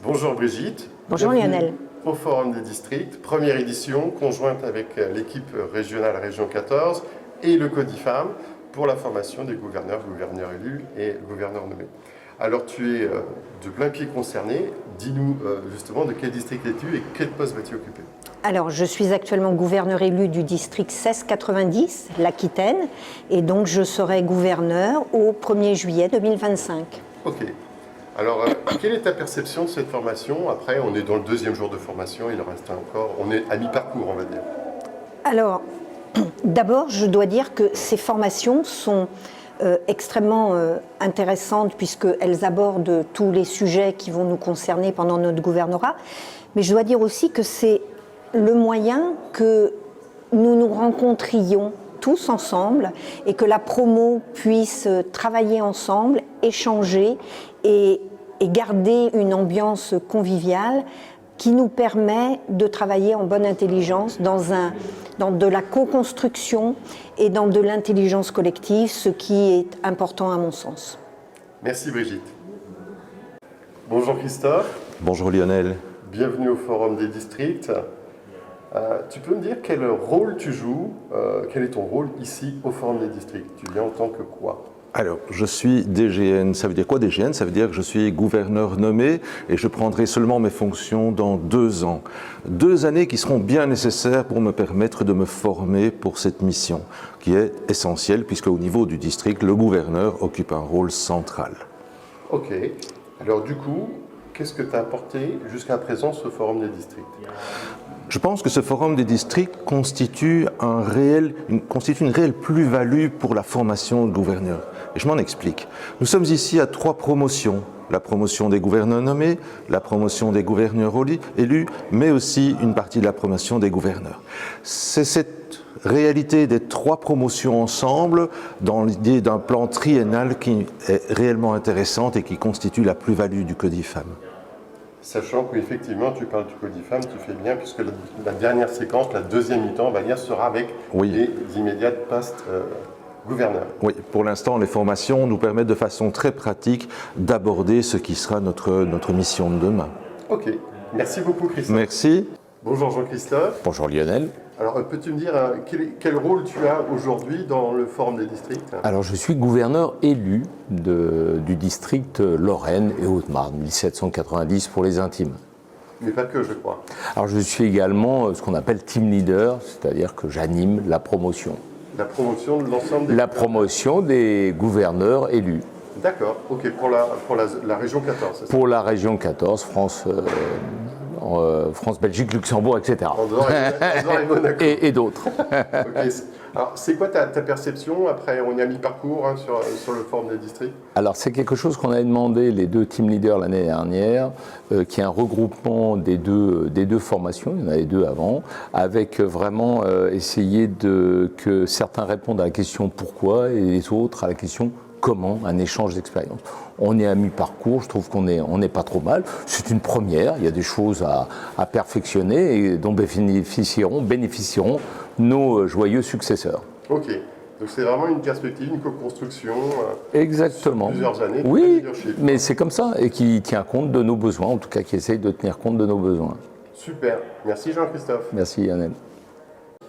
Bonjour Brigitte. Bonjour Lionel. Au Forum des districts, première édition conjointe avec l'équipe régionale Région 14 et le Codifam pour la formation des gouverneurs élus et gouverneurs nommés. Alors tu es de plein pied concerné, dis-nous justement de quel district es-tu et quel poste vas-tu occuper? Alors je suis actuellement gouverneur élu du district 1690, l'Aquitaine, et donc je serai gouverneur au 1er juillet 2025. Ok. Alors, quelle est ta perception de cette formation? Après, on est dans le deuxième jour de formation, il en reste encore, on est à mi-parcours, on va dire. Alors, d'abord, je dois dire que ces formations sont extrêmement intéressantes puisqu'elles abordent tous les sujets qui vont nous concerner pendant notre gouvernorat. Mais je dois dire aussi que c'est le moyen que nous nous rencontrions tous ensemble et que la promo puisse travailler ensemble, échanger et garder une ambiance conviviale qui nous permet de travailler en bonne intelligence dans de la co-construction et dans de l'intelligence collective, ce qui est important à mon sens. Merci Brigitte. Bonjour Christophe. Bonjour Lionel. Bienvenue au Forum des districts. Tu peux me dire quel rôle tu joues, quel est ton rôle ici au Forum des districts? Tu viens en tant que quoi? Alors, je suis DGN. Ça veut dire quoi DGN? Ça veut dire que je suis gouverneur nommé et je prendrai seulement mes fonctions dans 2 ans. 2 années qui seront bien nécessaires pour me permettre de me former pour cette mission, qui est essentielle puisque au niveau du district, le gouverneur occupe un rôle central. Ok. Alors du coup, qu'est-ce que tu as apporté jusqu'à présent ce Forum des districts? Je pense que ce Forum des districts constitue une réelle plus-value pour la formation de gouverneurs. Et je m'en explique. Nous sommes ici à 3 promotions. La promotion des gouverneurs nommés, la promotion des gouverneurs élus, mais aussi une partie de la promotion des gouverneurs. C'est cette réalité des 3 promotions ensemble, dans l'idée d'un plan triennal qui est réellement intéressante et qui constitue la plus-value du Codifam. Sachant qu'effectivement, tu parles du Codifam, tu fais bien, puisque la dernière séquence, la deuxième mi-temps, on va dire, sera avec les immédiates postes gouverneurs. Oui, pour l'instant, les formations nous permettent de façon très pratique d'aborder ce qui sera notre mission de demain. Ok, merci beaucoup Christophe. Merci. Bonjour Jean-Christophe. Bonjour Lionel. Alors, peux-tu me dire quel rôle tu as aujourd'hui dans le Forum des districts? Alors, je suis gouverneur élu du district Lorraine et Haute-Marne, 1790 pour les intimes. Mais pas que, je crois. Alors, je suis également ce qu'on appelle team leader, c'est-à-dire que j'anime la promotion. La promotion de l'ensemble des... La promotion des gouverneurs élus. D'accord, ok, pour la région 14, c'est ça? Pour la région 14, France, Belgique, Luxembourg, etc. Andorre et Monaco. Et d'autres. Okay. Alors, c'est quoi ta perception? Après, on est à mi-parcours sur le Forum des districts. Alors, c'est quelque chose qu'on a demandé les 2 team leaders l'année dernière, qui est un regroupement des deux formations, il y en avait 2 avant, avec vraiment essayer que certains répondent à la question pourquoi et les autres à la question comment, un échange d'expérience. On est à mi-parcours, je trouve qu'on n'est pas trop mal. C'est une première, il y a des choses à perfectionner et dont bénéficieront nos joyeux successeurs. Ok, donc c'est vraiment une perspective, une co-construction. Exactement. Sur plusieurs années. Oui, mais c'est comme ça et qui tient compte de nos besoins, en tout cas qui essaye de tenir compte de nos besoins. Super, merci Jean-Christophe. Merci Lionel.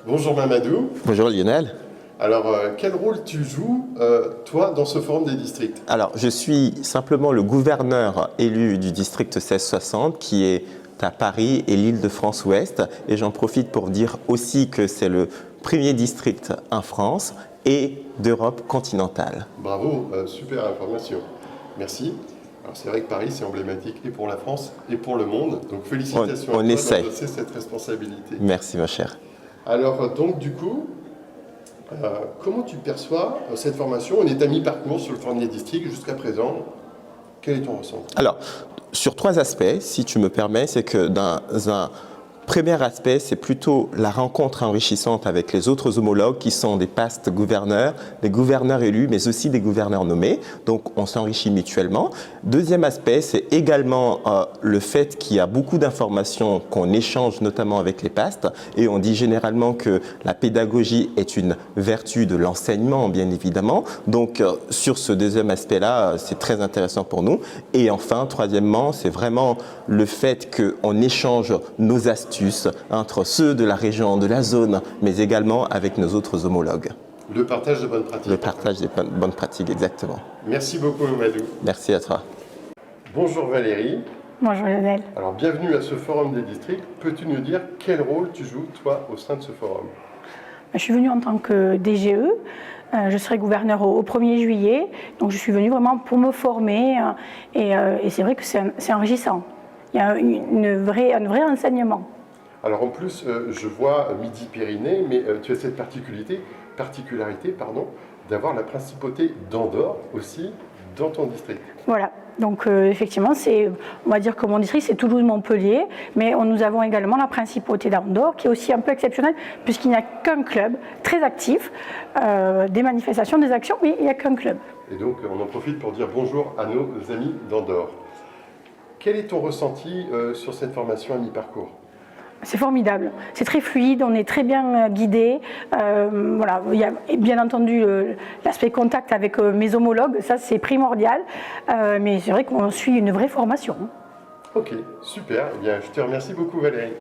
Bonjour Mamadou. Bonjour Lionel. Alors, quel rôle tu joues, toi, dans ce Forum des districts? Alors, je suis simplement le gouverneur élu du district 1660 qui est à Paris et l'Île-de-France-Ouest. Et j'en profite pour dire aussi que c'est le premier district en France et d'Europe continentale. Bravo, super information. Merci. Alors, c'est vrai que Paris, c'est emblématique et pour la France et pour le monde. Donc, félicitations on à toi essaie. d'endosser cette responsabilité. Merci, ma chère. Alors, donc, du coup... comment tu perçois cette formation? On est à mi-parcours sur le Forum des districts jusqu'à présent. Quel est ton ressenti? Alors, sur 3 aspects, si tu me permets, c'est que dans un Premier aspect, c'est plutôt la rencontre enrichissante avec les autres homologues qui sont des past gouverneurs, des gouverneurs élus, mais aussi des gouverneurs nommés. Donc, on s'enrichit mutuellement. Deuxième aspect, c'est également le fait qu'il y a beaucoup d'informations qu'on échange, notamment avec les past. Et on dit généralement que la pédagogie est une vertu de l'enseignement, bien évidemment. Donc, sur ce deuxième aspect-là, c'est très intéressant pour nous. Et enfin, troisièmement, c'est vraiment le fait qu'on échange nos astuces entre ceux de la région, de la zone, mais également avec nos autres homologues. Le partage de bonnes pratiques. Le partage des bonnes pratiques, exactement. Merci beaucoup, Mamadou. Merci à toi. Bonjour Valérie. Bonjour Lionel. Alors, bienvenue à ce forum des districts. Peux-tu nous dire quel rôle tu joues, toi, au sein de ce forum? Je suis venue en tant que DGE. Je serai gouverneur au 1er juillet. Donc, je suis venue vraiment pour me former. Et c'est vrai que c'est enrichissant. Il y a un vrai enseignement. Alors en plus, je vois Midi-Pyrénées, mais tu as cette particularité d'avoir la principauté d'Andorre aussi dans ton district. Voilà, donc effectivement, on va dire que mon district, c'est Toulouse-Montpellier, mais nous avons également la principauté d'Andorre, qui est aussi un peu exceptionnelle, puisqu'il n'y a qu'un club très actif, des manifestations, des actions, mais il n'y a qu'un club. Et donc, on en profite pour dire bonjour à nos amis d'Andorre. Quel est ton ressenti sur cette formation à mi-parcours? C'est formidable, c'est très fluide, on est très bien guidé. Voilà, il y a bien entendu l'aspect contact avec mes homologues, ça c'est primordial, mais c'est vrai qu'on suit une vraie formation. Ok, super. Eh bien, je te remercie beaucoup Valérie.